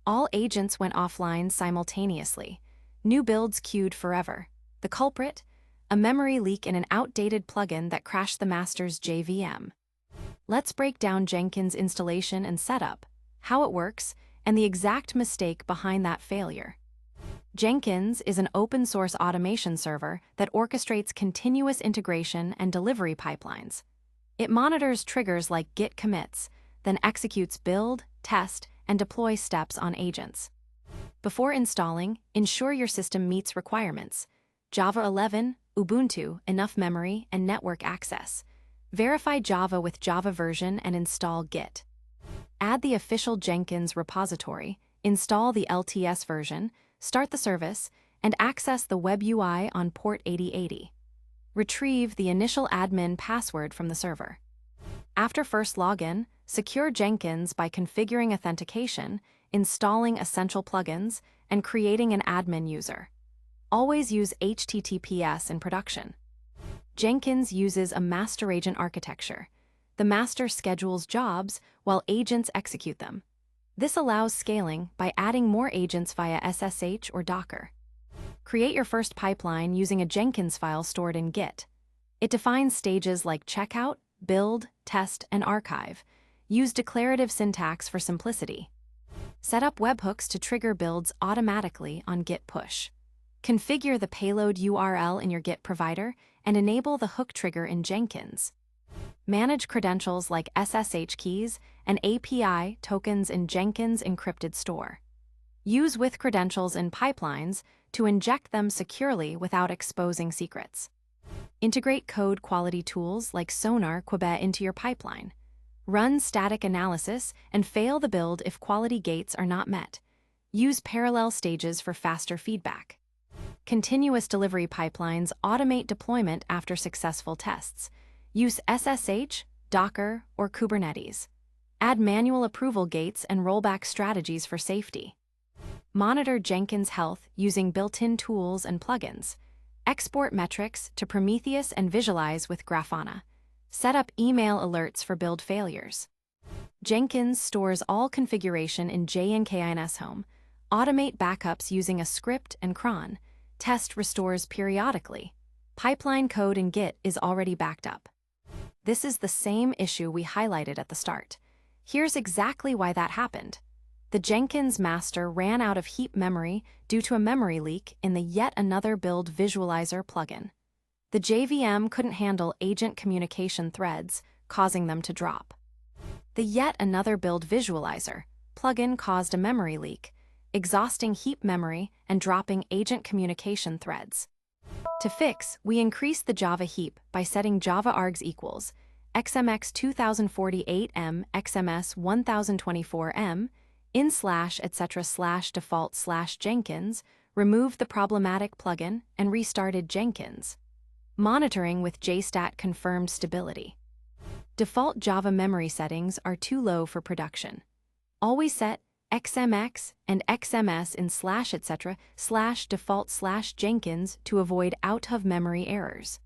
All agents went offline simultaneously. New builds queued forever. The culprit? A memory leak in an outdated plugin that crashed the master's JVM. Let's break down Jenkins installation and setup, how it works, and the exact mistake behind that failure. Jenkins is an open-source automation server that orchestrates continuous integration and delivery pipelines. It monitors triggers like Git commits, then executes build, test, and deploy steps on agents. Before installing, ensure your system meets requirements: Java 11, Ubuntu, enough memory, and network access. Verify Java with Java version and install Git. Add the official Jenkins repository, install the LTS version, start the service, and access the web UI on port 8080. Retrieve the initial admin password from the server. After first login, secure Jenkins by configuring authentication, installing essential plugins, and creating an admin user. Always use HTTPS in production. Jenkins uses a master agent architecture. The master schedules jobs while agents execute them. This allows scaling by adding more agents via SSH or Docker. Create your first pipeline using a Jenkinsfile stored in Git. It defines stages like checkout, build, test, and archive. Use declarative syntax for simplicity. Set up webhooks to trigger builds automatically on Git push. Configure the payload URL in your Git provider and enable the hook trigger in Jenkins. Manage credentials like SSH keys and API tokens in Jenkins encrypted store. Use with credentials in pipelines to inject them securely without exposing secrets. Integrate code quality tools like Sonar Quebec into your pipeline. Run static analysis and fail the build if quality gates are not met. Use parallel stages for faster feedback. Continuous delivery pipelines automate deployment after successful tests. Use SSH, Docker, or Kubernetes. Add manual approval gates and rollback strategies for safety. Monitor Jenkins health using built-in tools and plugins. Export metrics to Prometheus and visualize with Grafana. Set up email alerts for build failures. Jenkins stores all configuration in Jenkinsfile home. Automate backups using a script and cron. Test restores periodically. Pipeline code in Git is already backed up. This is the same issue we highlighted at the start. Here's exactly why that happened. The Jenkins master ran out of heap memory due to a memory leak in the Yet Another Build Visualizer plugin. The JVM couldn't handle agent communication threads, causing them to drop. The Yet Another Build Visualizer plugin caused a memory leak, exhausting heap memory and dropping agent communication threads. To fix, we increased the Java heap by setting Java args equals xmx 2048m xms 1024m in /etc/default/Jenkins, removed the problematic plugin, and restarted Jenkins. Monitoring with JStat confirmed stability. Default Java memory settings are too low for production. Always set xmx and xms in /etc/default/Jenkins to avoid out-of-memory errors.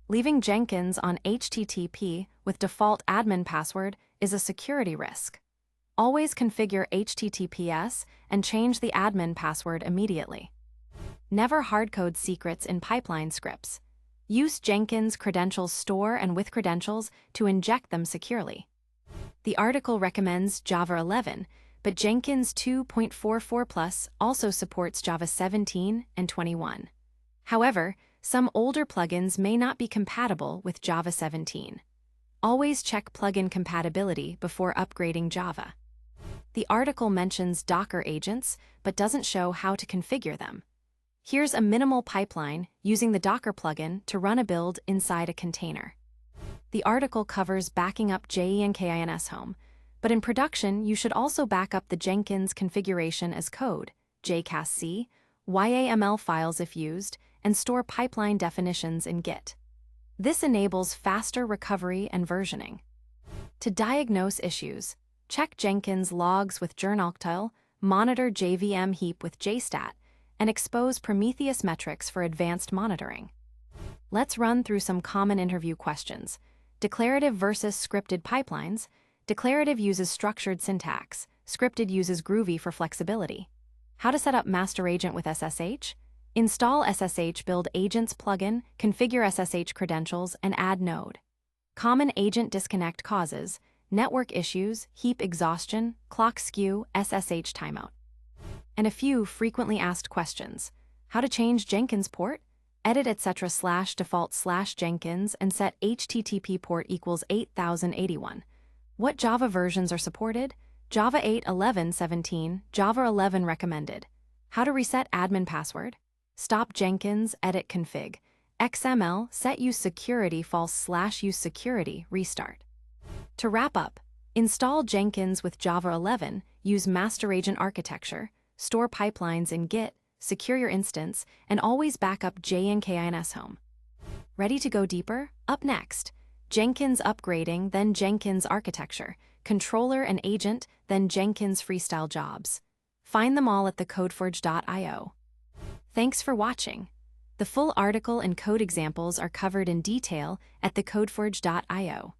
Leaving Jenkins on HTTP with default admin password is a security risk. Always configure HTTPS and change the admin password immediately. Never hardcode secrets in pipeline scripts. Use Jenkins credentials store and with credentials to inject them securely. The article recommends Java 11, but Jenkins 2.44 Plus also supports Java 17 and 21. However, some older plugins may not be compatible with Java 17. Always check plugin compatibility before upgrading Java. The article mentions Docker agents, but doesn't show how to configure them. Here's a minimal pipeline using the Docker plugin to run a build inside a container. The article covers backing up Jenkins home, but in production you should also back up the Jenkins configuration as code, JCasC, YAML files if used, and store pipeline definitions in Git. This enables faster recovery and versioning. To diagnose issues, check Jenkins logs with journoctl, monitor JVM heap with JStat, and expose Prometheus metrics for advanced monitoring. Let's run through some common interview questions. Declarative versus scripted pipelines. Declarative uses structured syntax. Scripted uses Groovy for flexibility. How to set up master agent with SSH? Install SSH Build Agents plugin, configure SSH credentials, and add node. Common agent disconnect causes: network issues, heap exhaustion, clock skew, SSH timeout. And a few frequently asked questions. How to change Jenkins port? Edit etc/default/Jenkins and set HTTP port equals 8081. What Java versions are supported? Java 8, 11, 17, Java 11 recommended. How to reset admin password? Stop Jenkins, edit config. XML, set use security false/use security, restart. To wrap up, install Jenkins with Java 11, use master agent architecture, store pipelines in Git, secure your instance, and always back up Jenkins home. Ready to go deeper? Up next, Jenkins upgrading, then Jenkins architecture, controller and agent, then Jenkins freestyle jobs. Find them all at TheCodeForge.io. Thanks for watching. The full article and code examples are covered in detail at TheCodeForge.io.